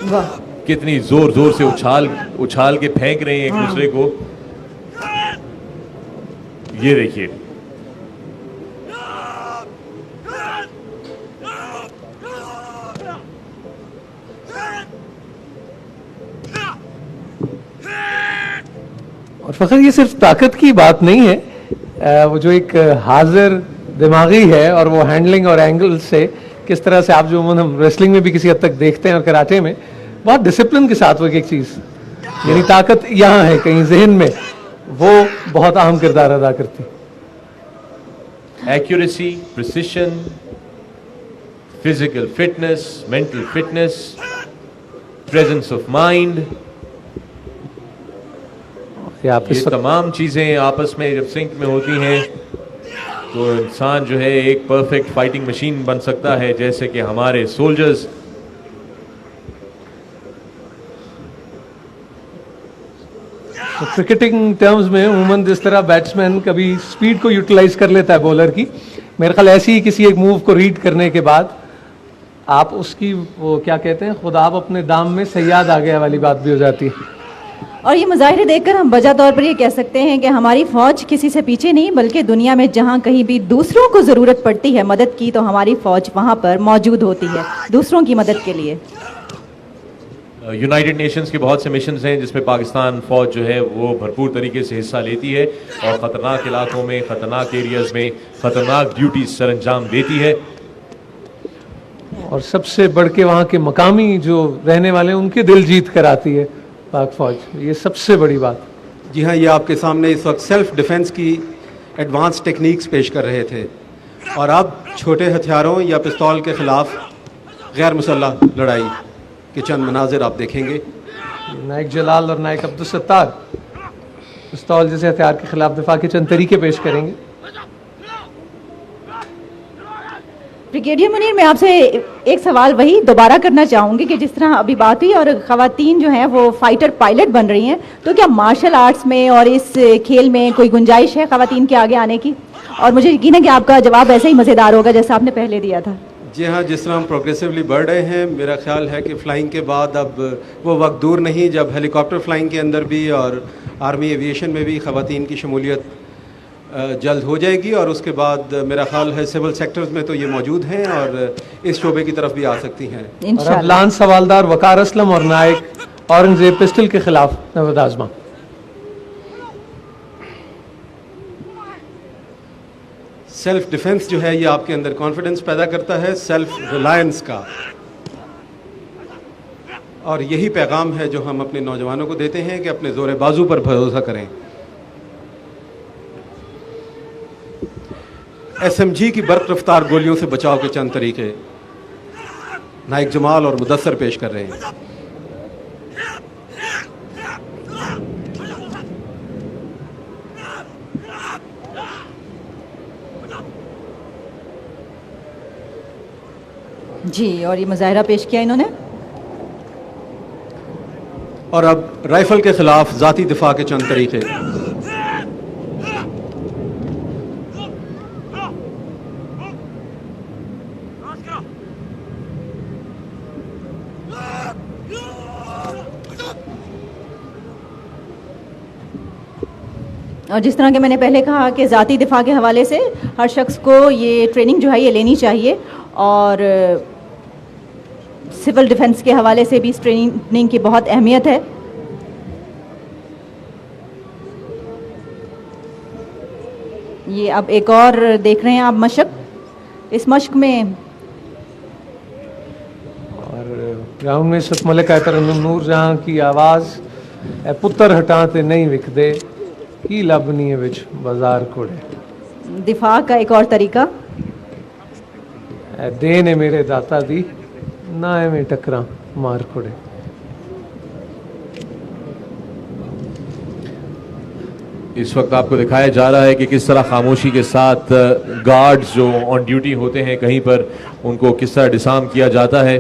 वाह, कितनी जोर जोर से उछाल के फेंक रहे हैं एक दूसरे को। ये देखिए, और फखर ये सिर्फ ताकत की बात नहीं है, वो जो एक हाजिर दिमागी है और वो हैंडलिंग और एंगल से किस तरह से आप जो हम रेसलिंग में भी किसी हद तक देखते हैं और कराटे में बहुत डिसिप्लिन के साथ वो एक चीज, यानी ताकत यहाँ है कहीं जहन में, वो बहुत अहम किरदार अदा करती है। Accuracy, precision, physical fitness, mental fitness, presence of mind, ये तमाम चीजें आपस में जब सिंक में होती हैं तो इंसान जो है एक परफेक्ट फाइटिंग मशीन बन सकता है, जैसे कि हमारे सोल्जर्स। तो क्रिकेटिंग टर्म्स में उमूमन जिस तरह बैट्समैन कभी स्पीड को यूटिलाइज कर लेता है बॉलर की, मेरे ख्याल ऐसे ही किसी एक मूव को रीड करने के बाद आप उसकी वो क्या कहते हैं, खुद आप अपने दाम में सयाद आ गया वाली बात भी हो जाती है। और ये मुजाहिरे देखकर हम वजह तौर पर ये कह सकते हैं कि हमारी फौज किसी से पीछे नहीं, बल्कि दुनिया में जहां कहीं भी दूसरों को ज़रूरत पड़ती है मदद की, तो हमारी फौज वहां पर मौजूद होती है दूसरों की मदद के लिए। यूनाइटेड नेशंस के बहुत से मिशंस हैं जिसमें पाकिस्तान फौज जो है वो भरपूर तरीके से हिस्सा लेती है और ख़तरनाक इलाकों में, ख़तरनाक एरियाज़ में ख़तरनाक ड्यूटीज सर अंजाम देती है। और सबसे बढ़ के वहाँ के मकामी जो रहने वाले हैं उनके दिल जीत कर आती है पाक फौज, ये सबसे बड़ी बात। जी हाँ, ये आपके सामने इस वक्त सेल्फ डिफेंस की एडवांस टेक्निक्स पेश कर रहे थे और अब छोटे हथियारों या पिस्तौल के खिलाफ गैर मुसल्लह लड़ाई के चंद मनाजिर आप देखेंगे। नायक जलाल और नायक अब्दुल सत्तार पिस्तौल जैसे हथियार के खिलाफ दिफा के चंद तरीके पेश करेंगे। ब्रिगेडियर मुनीर, मैं आपसे एक सवाल वही दोबारा करना चाहूँगी कि जिस तरह अभी बात हुई और ख़वातीन जो हैं वो फाइटर पायलट बन रही हैं, तो क्या मार्शल आर्ट्स में और इस खेल में कोई गुंजाइश है ख़वातीन के आगे आने की? और मुझे यकीन है कि आपका जवाब ऐसे ही मज़ेदार होगा जैसा आपने पहले दिया था। जी हाँ, जिस तरह हम प्रोग्रेसिवली बढ़ रहे हैं, मेरा ख्याल है कि फ़्लाइंग के बाद अब वो वक्त दूर नहीं जब हेलीकॉप्टर फ़्लाइंग के अंदर भी और आर्मी एविएशन में भी ख़वातीन की शमूलियत जल्द हो जाएगी और उसके बाद मेरा ख्याल है सिविल सेक्टर्स में तो ये मौजूद हैं और इस शोबे की तरफ भी आ सकती हैं। और अब लांस हवालदार वकार असलम और नायक औरंगजेब पिस्टल के खिलाफ नवद आजमा। सेल्फ डिफेंस जो है ये आपके अंदर कॉन्फिडेंस पैदा करता है, सेल्फ रिलायंस का, और यही पैगाम है जो हम अपने नौजवानों को देते हैं कि अपने जोर बाजू पर भरोसा करें। SMG की बर्क रफ्तार गोलियों से बचाव के चंद तरीके नायक जमाल और मुदस्सर पेश कर रहे हैं। जी, और ये मुजाहिरा पेश किया इन्होंने। और अब राइफल के खिलाफ जाती दिफा के चंद तरीके। और जिस तरह के मैंने पहले कहा कि ज़ाती दिफा के हवाले से हर शख्स को ये ट्रेनिंग जो है ये लेनी चाहिए और सिविल डिफेंस के हवाले से भी इस ट्रेनिंग की बहुत अहमियत है। ये अब एक और देख रहे हैं आप मशक, इस मशक में और ग्राउंड में इस मलिक नूर जहाँ की आवाज़ पुत्र हटाते नहीं विकदे की लबनी विच बाजार कोड़े। दिफा का एक और तरीका, दे ने मेरे दाता दी ना में टकरा मार कोड़े। इस वक्त आपको दिखाया जा रहा है कि किस तरह खामोशी के साथ गार्ड्स जो ऑन ड्यूटी होते हैं कहीं पर, उनको किस तरह डिसार्म किया जाता है।